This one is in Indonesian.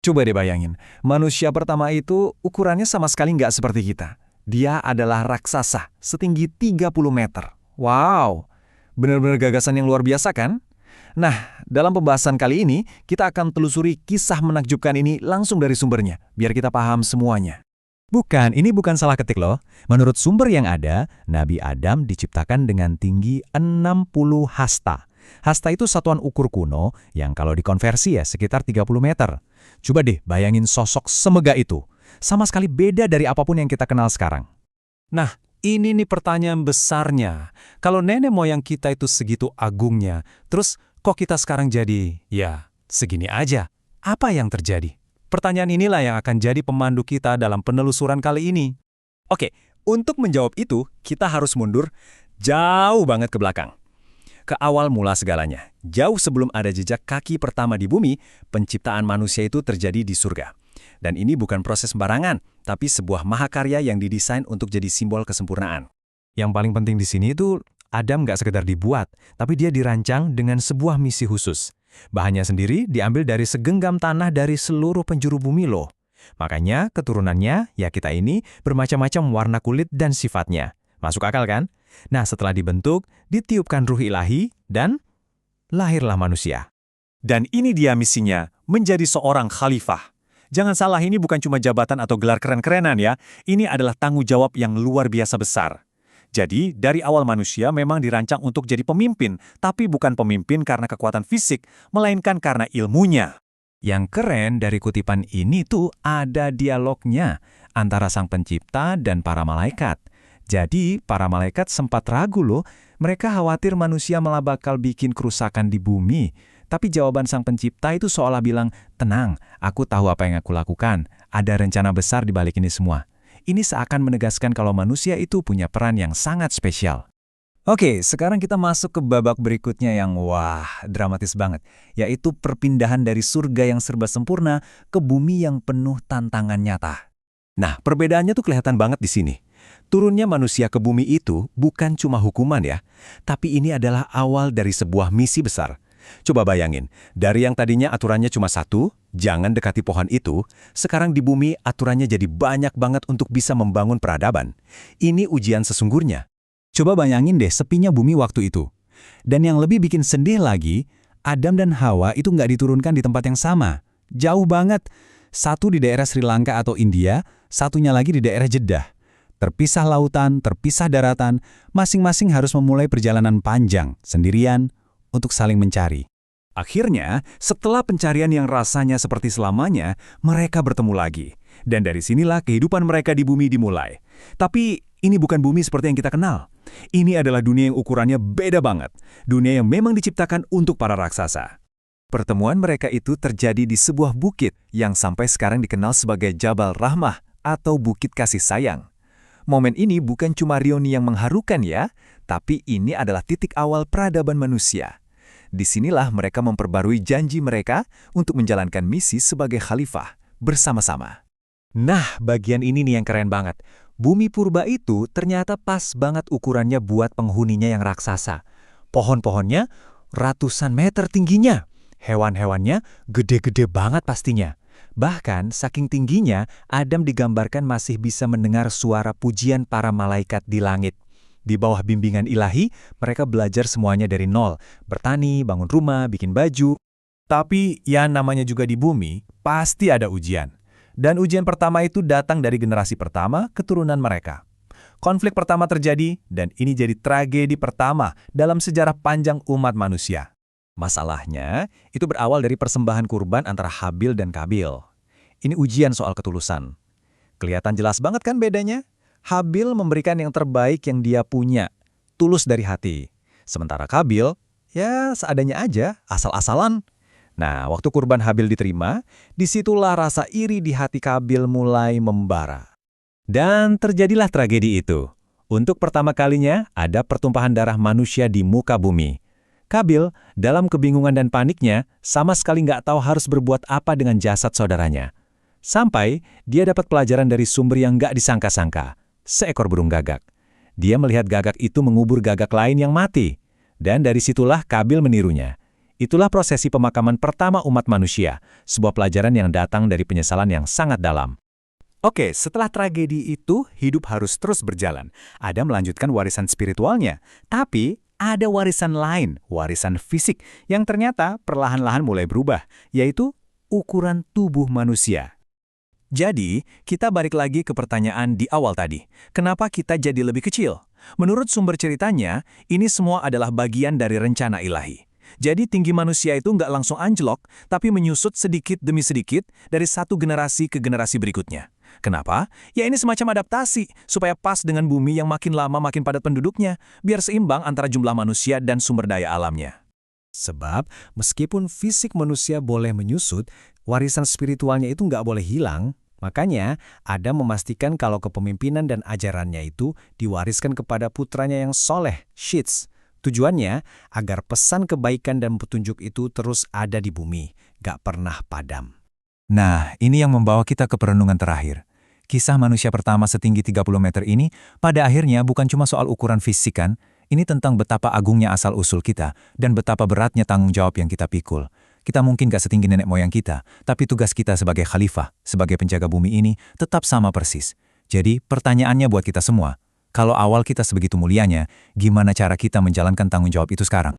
Coba deh bayangin, manusia pertama itu ukurannya sama sekali nggak seperti kita. Dia adalah raksasa, setinggi 30 meter. Wow, benar-benar gagasan yang luar biasa kan? Nah, dalam pembahasan kali ini, kita akan telusuri kisah menakjubkan ini langsung dari sumbernya, biar kita paham semuanya. Bukan, ini bukan salah ketik loh. Menurut sumber yang ada, Nabi Adam diciptakan dengan tinggi 60 hasta. Hasta itu satuan ukur kuno yang kalau dikonversi ya sekitar 30 meter. Coba deh bayangin sosok semegah itu. Sama sekali beda dari apapun yang kita kenal sekarang. Nah, ini nih pertanyaan besarnya. Kalau nenek moyang kita itu segitu agungnya, terus kok kita sekarang jadi, ya, segini aja? Apa yang terjadi? Pertanyaan inilah yang akan jadi pemandu kita dalam penelusuran kali ini. Oke, untuk menjawab itu, kita harus mundur jauh banget ke belakang. Ke awal mula segalanya. Jauh sebelum ada jejak kaki pertama di bumi, penciptaan manusia itu terjadi di surga. Dan ini bukan proses sembarangan, tapi sebuah mahakarya yang didesain untuk jadi simbol kesempurnaan. Yang paling penting di sini itu, Adam nggak sekedar dibuat, tapi dia dirancang dengan sebuah misi khusus. Bahannya sendiri diambil dari segenggam tanah dari seluruh penjuru bumi loh. Makanya keturunannya, ya kita ini, bermacam-macam warna kulit dan sifatnya. Masuk akal kan? Nah setelah dibentuk, ditiupkan ruh ilahi, dan lahirlah manusia. Dan ini dia misinya, menjadi seorang khalifah. Jangan salah, ini bukan cuma jabatan atau gelar keren-kerenan ya. Ini adalah tanggung jawab yang luar biasa besar. Jadi, dari awal manusia memang dirancang untuk jadi pemimpin, tapi bukan pemimpin karena kekuatan fisik, melainkan karena ilmunya. Yang keren dari kutipan ini tuh ada dialognya antara sang pencipta dan para malaikat. Jadi, para malaikat sempat ragu loh, mereka khawatir manusia malah bakal bikin kerusakan di bumi. Tapi jawaban sang pencipta itu seolah bilang, tenang, aku tahu apa yang aku lakukan, ada rencana besar di balik ini semua. Ini seakan menegaskan kalau manusia itu punya peran yang sangat spesial. Oke, sekarang kita masuk ke babak berikutnya yang wah, dramatis banget. Yaitu perpindahan dari surga yang serba sempurna ke bumi yang penuh tantangan nyata. Nah, perbedaannya tuh kelihatan banget di sini. Turunnya manusia ke bumi itu bukan cuma hukuman ya, tapi ini adalah awal dari sebuah misi besar. Coba bayangin, dari yang tadinya aturannya cuma satu, jangan dekati pohon itu, sekarang di bumi aturannya jadi banyak banget untuk bisa membangun peradaban. Ini ujian sesungguhnya. Coba bayangin deh sepinya bumi waktu itu. Dan yang lebih bikin sedih lagi, Adam dan Hawa itu nggak diturunkan di tempat yang sama. Jauh banget. Satu di daerah Sri Lanka atau India, satunya lagi di daerah Jeddah. Terpisah lautan, terpisah daratan, masing-masing harus memulai perjalanan panjang, sendirian, untuk saling mencari. Akhirnya, setelah pencarian yang rasanya seperti selamanya, mereka bertemu lagi. Dan dari sinilah kehidupan mereka di bumi dimulai. Tapi ini bukan bumi seperti yang kita kenal. Ini adalah dunia yang ukurannya beda banget. Dunia yang memang diciptakan untuk para raksasa. Pertemuan mereka itu terjadi di sebuah bukit yang sampai sekarang dikenal sebagai Jabal Rahmah atau Bukit Kasih Sayang. Momen ini bukan cuma reuni yang mengharukan ya, tapi ini adalah titik awal peradaban manusia. Disinilah mereka memperbarui janji mereka untuk menjalankan misi sebagai khalifah bersama-sama. Nah, bagian ini nih yang keren banget. Bumi purba itu ternyata pas banget ukurannya buat penghuninya yang raksasa. Pohon-pohonnya ratusan meter tingginya. Hewan-hewannya gede-gede banget pastinya. Bahkan, saking tingginya, Adam digambarkan masih bisa mendengar suara pujian para malaikat di langit. Di bawah bimbingan ilahi, mereka belajar semuanya dari nol. Bertani, bangun rumah, bikin baju. Tapi, ya namanya juga di bumi, pasti ada ujian. Dan ujian pertama itu datang dari generasi pertama, keturunan mereka. Konflik pertama terjadi, dan ini jadi tragedi pertama dalam sejarah panjang umat manusia. Masalahnya, itu berawal dari persembahan kurban antara Habil dan Kabil. Ini ujian soal ketulusan. Kelihatan jelas banget kan bedanya? Habil memberikan yang terbaik yang dia punya, tulus dari hati. Sementara Kabil, ya seadanya aja, asal-asalan. Nah, waktu kurban Habil diterima, disitulah rasa iri di hati Kabil mulai membara. Dan terjadilah tragedi itu. Untuk pertama kalinya, ada pertumpahan darah manusia di muka bumi. Kabil, dalam kebingungan dan paniknya, sama sekali nggak tahu harus berbuat apa dengan jasad saudaranya. Sampai, dia dapat pelajaran dari sumber yang nggak disangka-sangka, seekor burung gagak. Dia melihat gagak itu mengubur gagak lain yang mati. Dan dari situlah Kabil menirunya. Itulah prosesi pemakaman pertama umat manusia, sebuah pelajaran yang datang dari penyesalan yang sangat dalam. Oke, setelah tragedi itu, hidup harus terus berjalan. Adam melanjutkan warisan spiritualnya, tapi ada warisan lain, warisan fisik, yang ternyata perlahan-lahan mulai berubah, yaitu ukuran tubuh manusia. Jadi, kita balik lagi ke pertanyaan di awal tadi. Kenapa kita jadi lebih kecil? Menurut sumber ceritanya, ini semua adalah bagian dari rencana ilahi. Jadi tinggi manusia itu nggak langsung anjlok, tapi menyusut sedikit demi sedikit dari satu generasi ke generasi berikutnya. Kenapa? Ya ini semacam adaptasi, supaya pas dengan bumi yang makin lama makin padat penduduknya, biar seimbang antara jumlah manusia dan sumber daya alamnya. Sebab, meskipun fisik manusia boleh menyusut, warisan spiritualnya itu nggak boleh hilang. Makanya, Adam memastikan kalau kepemimpinan dan ajarannya itu diwariskan kepada putranya yang soleh, Shits. Tujuannya, agar pesan kebaikan dan petunjuk itu terus ada di bumi, gak pernah padam. Nah, ini yang membawa kita ke perenungan terakhir. Kisah manusia pertama setinggi 30 meter ini, pada akhirnya bukan cuma soal ukuran fisik kan, ini tentang betapa agungnya asal-usul kita, dan betapa beratnya tanggung jawab yang kita pikul. Kita mungkin gak setinggi nenek moyang kita, tapi tugas kita sebagai khalifah, sebagai penjaga bumi ini, tetap sama persis. Jadi, pertanyaannya buat kita semua, kalau awal kita sebegitu mulianya, gimana cara kita menjalankan tanggung jawab itu sekarang?